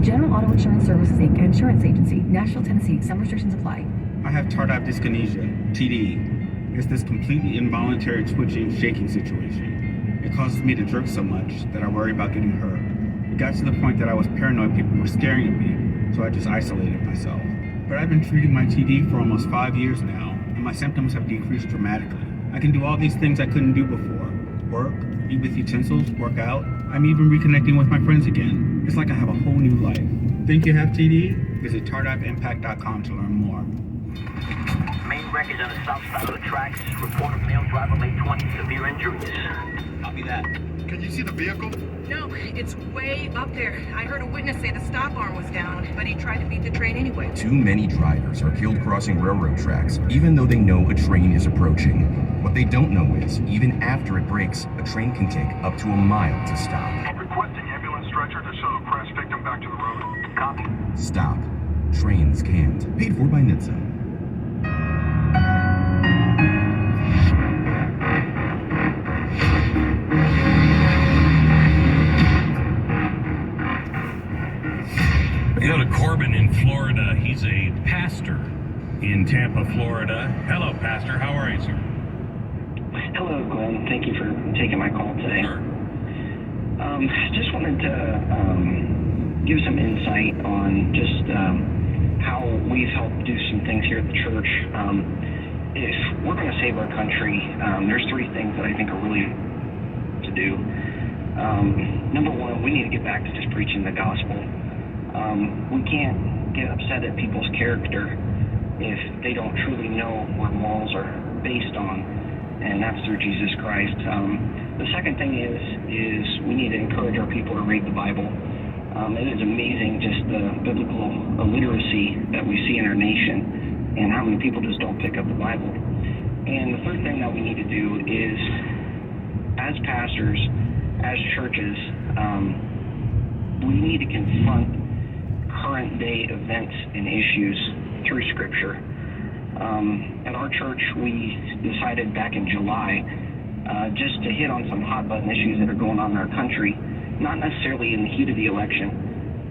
General Auto Insurance Services, Inc., an insurance agency, Nashville, Tennessee. Some restrictions apply. I have tardive dyskinesia, TD. It's this completely involuntary twitching, shaking situation. It causes me to jerk so much that I worry about getting hurt. It got to the point that I was paranoid people were staring at me, so I just isolated myself. But I've been treating my TD for almost 5 years now, and my symptoms have decreased dramatically. I can do all these things I couldn't do before. Work, eat with utensils, work out. I'm even reconnecting with my friends again. It's like I have a whole new life. Think you have TD? Visit tardiveimpact.com to learn more. Main wreckage on the south side of the tracks. Report of male driver late 20s, severe injuries. Copy that. Can you see the vehicle? No, it's way up there. I heard a witness say the stop arm was down, but he tried to beat the train anyway. Too many drivers are killed crossing railroad tracks, even though they know a train is approaching. What they don't know is, even after it breaks, a train can take up to a mile to stop. Requesting ambulance stretcher to shuttle crash victim back to the road. Copy. Stop. Trains can't. Paid for by NHTSA. You go to Corbin in Florida. He's a pastor in Tampa, Florida. Hello, Pastor. How are you, sir? Hello, Glenn. Thank you for taking my call today. Sure. Just wanted to give some insight on just how we've helped do some things here at the church. If we're going to save our country, there's three things that I think are really to do. Number one, we need to get back to just preaching the gospel. We can't get upset at people's character if they don't truly know what morals are based on, and that's through Jesus Christ. The second thing is we need to encourage our people to read the Bible. It is amazing just the biblical illiteracy that we see in our nation and how many people just don't pick up the Bible. And the third thing that we need to do is, as pastors, as churches, we need to confront current day events and issues through Scripture. At our church, we decided back in July just to hit on some hot button issues that are going on in our country, not necessarily in the heat of the election,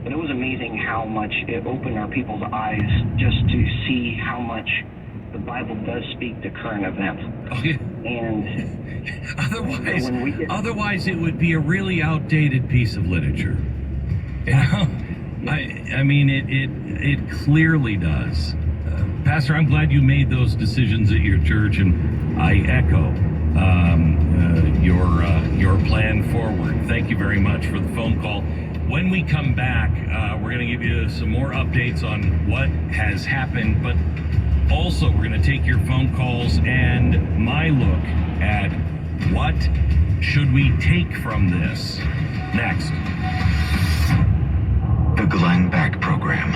but it was amazing how much it opened our people's eyes just to see how much the Bible does speak to current events. Oh, yeah. And otherwise it would be a really outdated piece of literature. You know? I mean, it clearly does. Pastor, I'm glad you made those decisions at your church, and I echo your plan forward. Thank you very much for the phone call. When we come back, we're going to give you some more updates on what has happened, but also we're going to take your phone calls and my look at what should we take from this. Next. The Glenn Beck Program.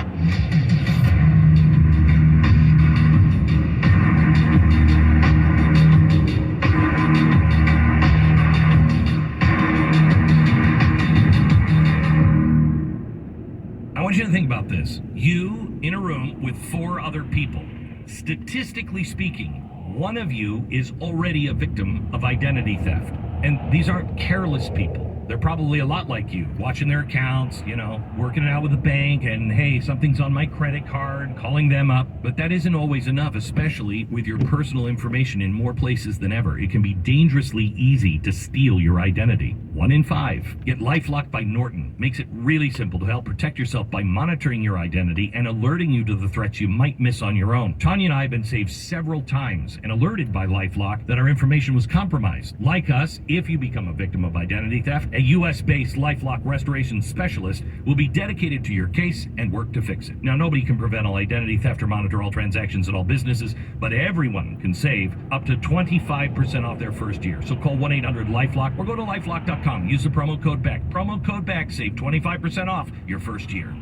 I want you to think about this. You in a room with 4 other people. Statistically speaking, one of you is already a victim of identity theft. And these aren't careless people. They're probably a lot like you, watching their accounts, you know, working it out with the bank, and hey, something's on my credit card, calling them up. But that isn't always enough, especially with your personal information in more places than ever. It can be dangerously easy to steal your identity. 1 in 5. Get LifeLock by Norton. Makes it really simple to help protect yourself by monitoring your identity and alerting you to the threats you might miss on your own. Tanya and I have been saved several times and alerted by LifeLock that our information was compromised. Like us, if you become a victim of identity theft, a U.S.-based LifeLock restoration specialist will be dedicated to your case and work to fix it. Now, nobody can prevent all identity theft or monitor all transactions at all businesses, but everyone can save up to 25% off their first year. So call 1-800-LifeLock or go to lifelock.com. Use the promo code BECK. Promo code BECK. Save 25% off your first year.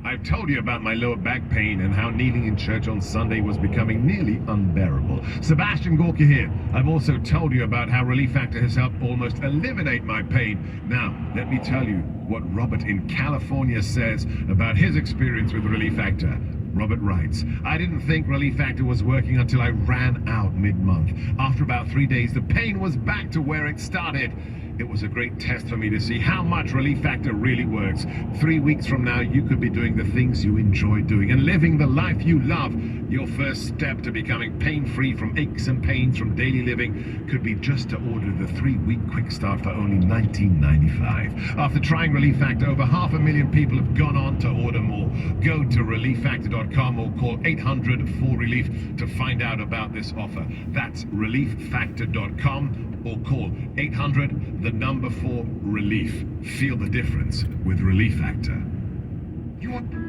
I've told you about my lower back pain and how kneeling in church on Sunday was becoming nearly unbearable. Sebastian Gorka here. I've also told you about how Relief Factor has helped almost eliminate my pain. Now, let me tell you what Robert in California says about his experience with Relief Factor. Robert writes, I didn't think Relief Factor was working until I ran out mid-month. After about 3 days, the pain was back to where it started. It was a great test for me to see how much Relief Factor really works. 3 weeks from now, you could be doing the things you enjoy doing and living the life you love. Your first step to becoming pain-free from aches and pains from daily living could be just to order the 3-week quick start for only $19.95. After trying Relief Factor, over 500,000 people have gone on to order more. Go to relieffactor.com or call 800-4RELIEF to find out about this offer. That's relieffactor.com or call 800-4RELIEF. Feel the difference with Relief Factor.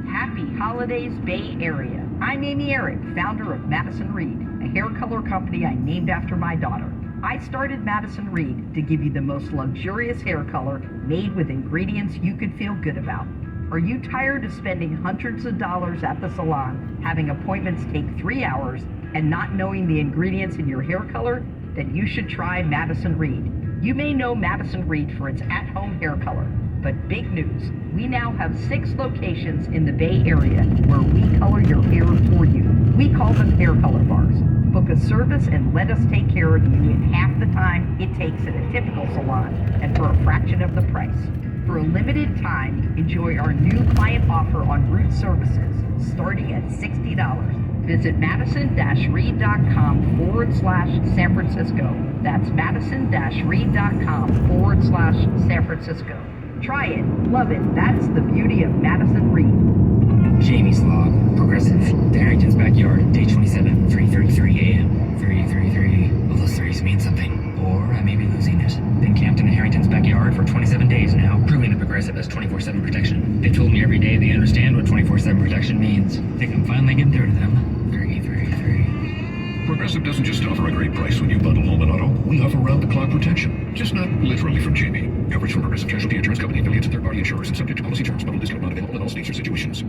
Happy holidays, Bay Area. I'm Amy Eric, founder of Madison Reed, a hair color company I named after my daughter. I started Madison Reed to give you the most luxurious hair color made with ingredients you could feel good about. Are you tired of spending hundreds of dollars at the salon, having appointments take 3 hours, and not knowing the ingredients in your hair color? Then you should try Madison Reed. You may know Madison Reed for its at-home hair color, but big news, we now have 6 locations in the Bay Area where we color your hair for you. We call them hair color bars. Book a service and let us take care of you in half the time it takes at a typical salon and for a fraction of the price. For a limited time, enjoy our new client offer on root services starting at $60. Visit madison-reed.com/San Francisco. That's madison-reed.com/San Francisco. Try it, love it. That's the beauty of Madison Reed. Jamie's Log, Progressive, the Harrington's Backyard, day 27, 3:33 a.m. 333. Well, those threes mean something. Or I may be losing it. Been camped in Harrington's Backyard for 27 days now, proving that Progressive has 24/7 protection. They told me every day they understand what 24/7 protection means. Think I'm finally getting through to them. 333. Progressive doesn't just offer a great price when you bundle home and auto. We offer round-the-clock protection. Just not literally from Jamie. Coverage from Progressive Casualty Insurance Company, affiliates, and third-party insurers, and subject to policy terms. Bundle discount not available in all states or situations.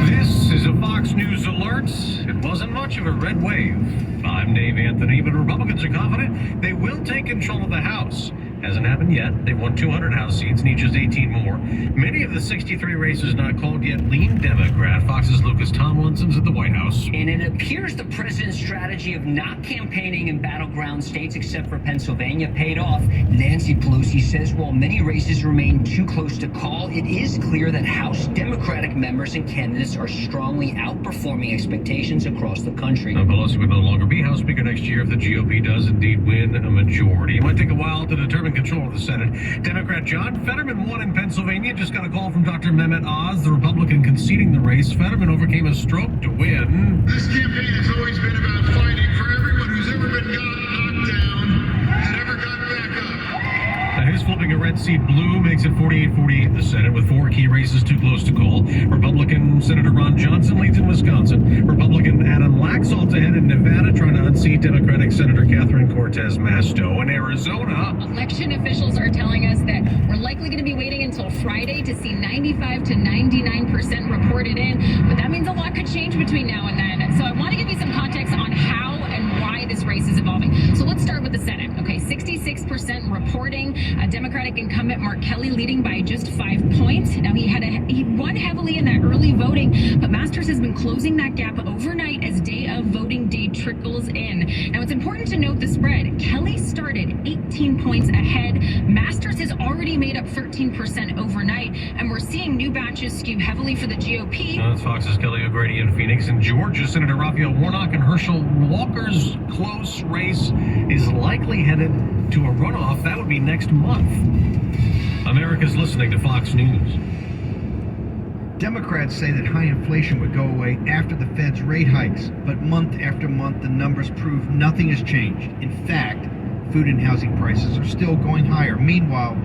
This is a Fox News alert. It wasn't much of a red wave. I'm Dave Anthony, but Republicans are confident they will take control of the House. Hasn't happened yet. They've won 200 House seats, need just 18 more. Many of the 63 races not called yet lean Democrat. Fox's Lucas Tomlinson's at the White House. And it appears the president's strategy of not campaigning in battleground states except for Pennsylvania paid off. Nancy Pelosi says while many races remain too close to call, it is clear that House Democratic members and candidates are strongly outperforming expectations across the country. Now, Pelosi would no longer be House Speaker next year if the GOP does indeed win a majority. It might take a while to determine control of the Senate. Democrat John Fetterman won in Pennsylvania. Just got a call from Dr. Mehmet Oz, the Republican conceding the race. Fetterman overcame a stroke to win. This campaign has always been about fighting for everyone who's ever been knocked down and ever got back up. Now, his flipping a red seat blue makes it 48-48 in the Senate with 4 key races too close to call. Republican Senator Ron Johnson leads in Wisconsin. Republican Adam Laxalt's ahead in Nevada, trying to unseat Democratic Senator Catherine Cortez Masto. In Arizona, election officials are telling us that we're likely going to be waiting until Friday to see 95 to 99% reported in, but that means a lot could change between now and then. So I want to give you some context on how and why this race is evolving. So let's start with the Senate. Okay, 66% reporting. Democratic incumbent Mark Kelly leading by just 5 points. Now he won heavily in that early voting, but Masters has been closing that gap overnight as day of voting day trickles in. Now it's important to note the spread. Kelly started 18 points ahead. Masters has already made up 13% overnight, and we're seeing new batches skew heavily for the GOP. That's Fox's Kelly O'Grady in Phoenix. In Georgia, Senator Raphael Warnock and Herschel Walker's close race is likely headed to a runoff. That would be next month. America's listening to Fox News. Democrats say that high inflation would go away after the Fed's rate hikes, but month after month the numbers prove nothing has changed. In fact, food and housing prices are still going higher. Meanwhile,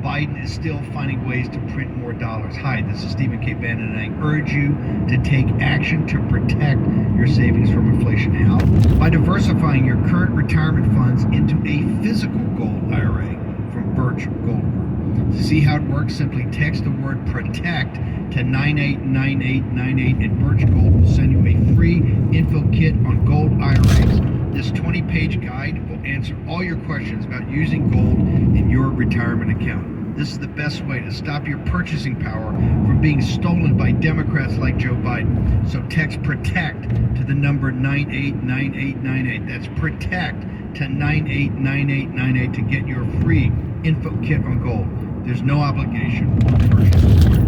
Biden is still finding ways to print more dollars. Hi, this is Stephen K. Bannon, and I urge you to take action to protect your savings from inflation. How? By diversifying your current retirement funds into a physical gold IRA from Birch Gold Group. To see how it works, simply text the word PROTECT to 989898, and Birch Gold will send you a free info kit on gold IRAs. This 20-page guide will answer all your questions about using gold in your retirement account. This is the best way to stop your purchasing power from being stolen by Democrats like Joe Biden. So text PROTECT to the number 989898. That's PROTECT to 989898 to get your free info kit on gold. There's no obligation. Purchase.